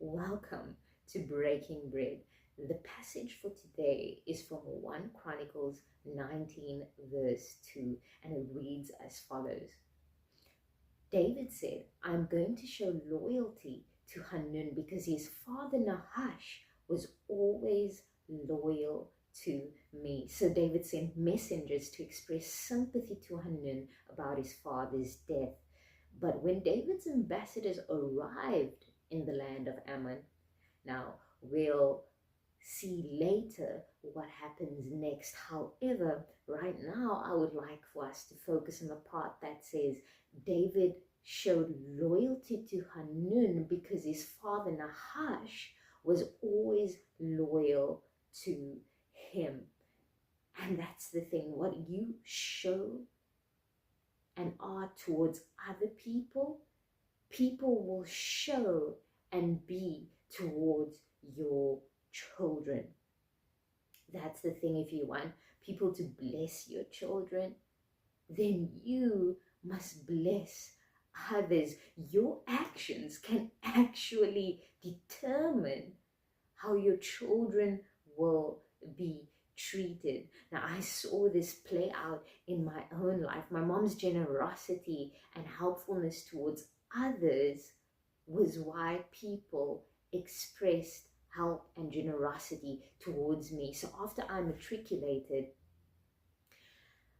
Welcome to Breaking Bread. The passage for today is from 1 Chronicles 19, verse 2, and it reads as follows. David said, I'm going to show loyalty to Hanun because his father Nahash was always loyal to me. So David sent messengers to express sympathy to Hanun about his father's death. But when David's ambassadors arrived in the land of Ammon, now we'll see later what happens next. However, right now I would like for us to focus on the part that says David showed loyalty to Hanun because his father Nahash was always loyal to him. And that's the thing, what you show and are towards other people, people will show and be towards your children. That's the thing. If you want people to bless your children, then you must bless others. Your actions can actually determine how your children will be treated. Now, I saw this play out in my own life. My mom's generosity and helpfulness towards others was why people expressed help and generosity towards me. So after I matriculated,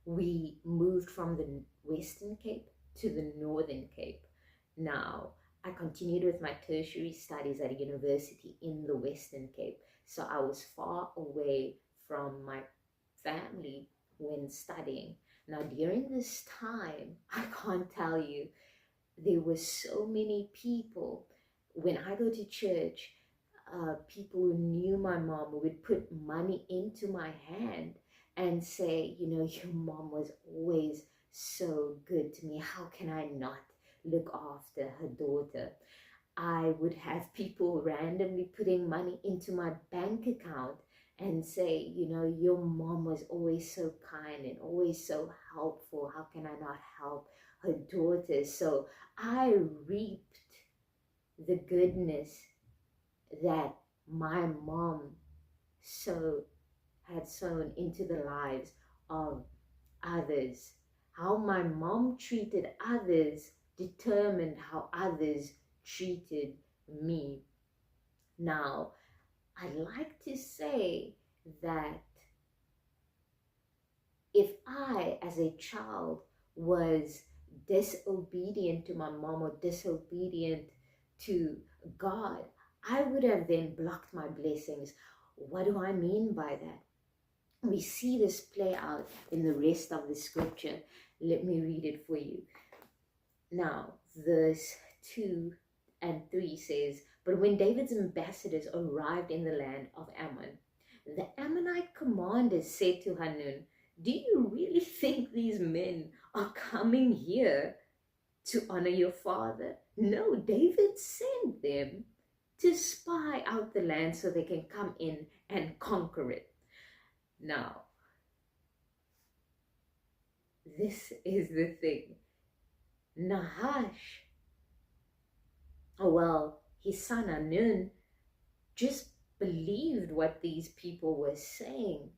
we moved from the Western Cape to the Northern Cape. Now, I continued with my tertiary studies at a university in the Western Cape. So I was far away from my family when studying. Now, during this time, I can't tell you, there were so many people. When I go to church, people who knew my mom would put money into my hand and say, you know, your mom was always so good to me. How can I not look after her daughter? I would have people randomly putting money into my bank account and say, you know, your mom was always so kind and always so helpful. How can I not help her daughter? So I reaped the goodness that my mom had sown into the lives of others. How my mom treated others determined how others treated me. Now, I'd like to say that if I, as a child, was disobedient to my mom or disobedient to God, I would have then blocked my blessings. What do I mean by that? We see this play out in the rest of the scripture. Let me read it for you. Now, verse 2 and 3 says, but when David's ambassadors arrived in the land of Ammon, the Ammonite commanders said to Hanun, do you really think these men are coming here to honor your father? No, David sent them to spy out the land so they can come in and conquer it. Now, this is the thing. Nahash, his son Hanun, just believed what these people were saying.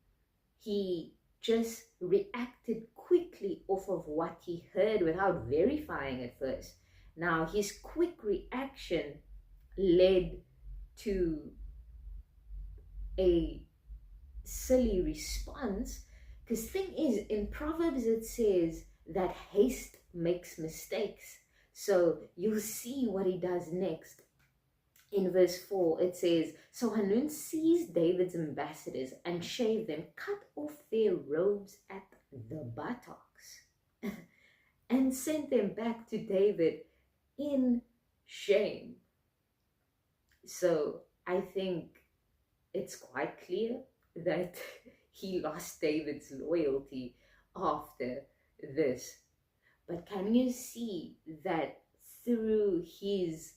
He just reacted quickly off of what he heard without verifying it first. Now, his quick reaction led to a silly response. Because thing is, in Proverbs it says that haste makes mistakes. So you'll see what he does next. In verse 4, it says, so Hanun seized David's ambassadors and shaved them, cut off their robes at the buttocks, and sent them back to David in shame. So I think it's quite clear that he lost David's loyalty after this. But can you see that through his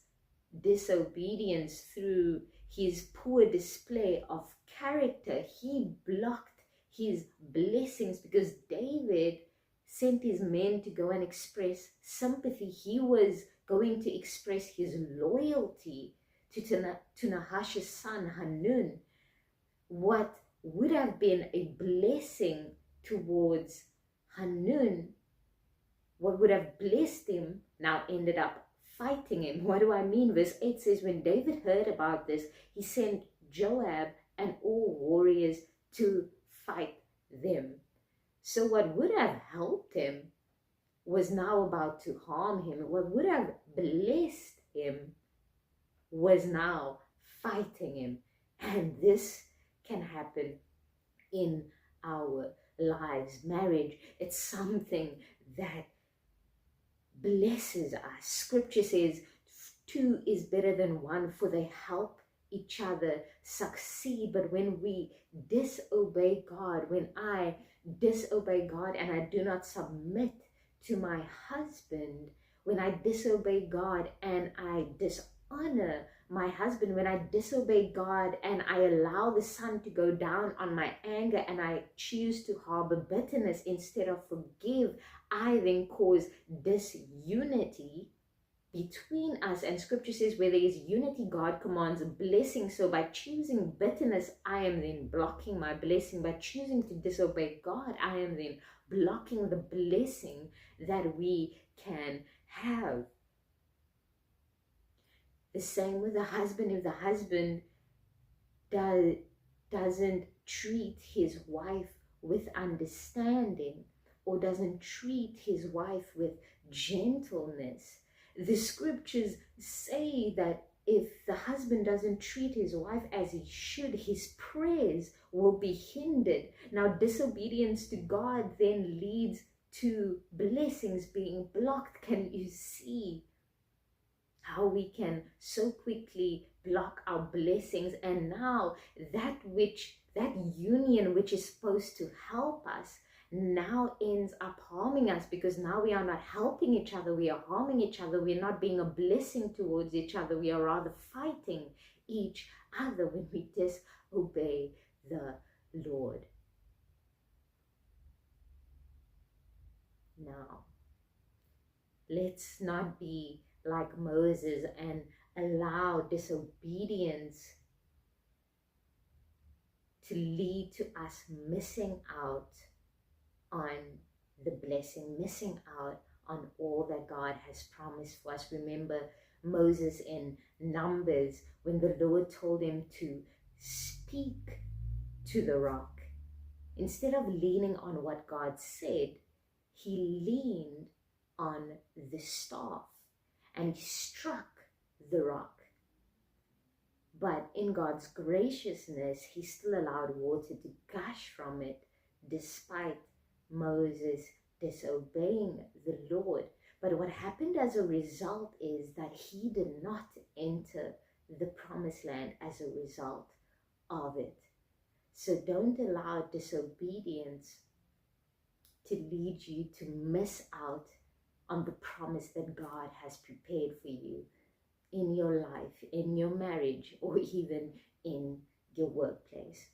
disobedience, through his poor display of character, he blocked his blessings? Because David sent his men to go and express sympathy. He was going to express his loyalty to Nahash's son Hanun. What would have been a blessing towards Hanun, what would have blessed him, now ended up fighting him. What do I mean? Verse 8 says, when David heard about this, he sent Joab and all warriors to fight them. So what would have helped him was now about to harm him. What would have blessed him was now fighting him. And this can happen in our lives. Marriage, it's something that blesses us. Scripture says two is better than one, for they help each other succeed. But when we disobey God, when I disobey God and I do not submit to my husband, when I disobey God and I dishonor my husband, when I disobey God and I allow the sun to go down on my anger and I choose to harbor bitterness instead of forgive, I then cause disunity between us. And scripture says where there is unity, God commands a blessing. So by choosing bitterness, I am then blocking my blessing. By choosing to disobey God, I am then blocking the blessing that we can have. The same with the husband. If the husband doesn't treat his wife with understanding, or doesn't treat his wife with gentleness, the scriptures say that if the husband doesn't treat his wife as he should, his prayers will be hindered. Now, disobedience to God then leads to blessings being blocked. Can you see how we can so quickly block our blessings? And now that union which is supposed to help us now ends up harming us, because now we are not helping each other, we are harming each other. We are not being a blessing towards each other, we are rather fighting each other when we disobey the Lord. Now, let's not be like Moses and allow disobedience to lead to us missing out on the blessing, missing out on all that God has promised for us. Remember Moses in Numbers, when the Lord told him to speak to the rock. Instead of leaning on what God said, he leaned on the staff and he struck the rock. But in God's graciousness, he still allowed water to gush from it, despite Moses disobeying the Lord. But what happened as a result is that he did not enter the promised land as a result of it. So don't allow disobedience to lead you to miss out on the promise that God has prepared for you in your life, in your marriage, or even in your workplace.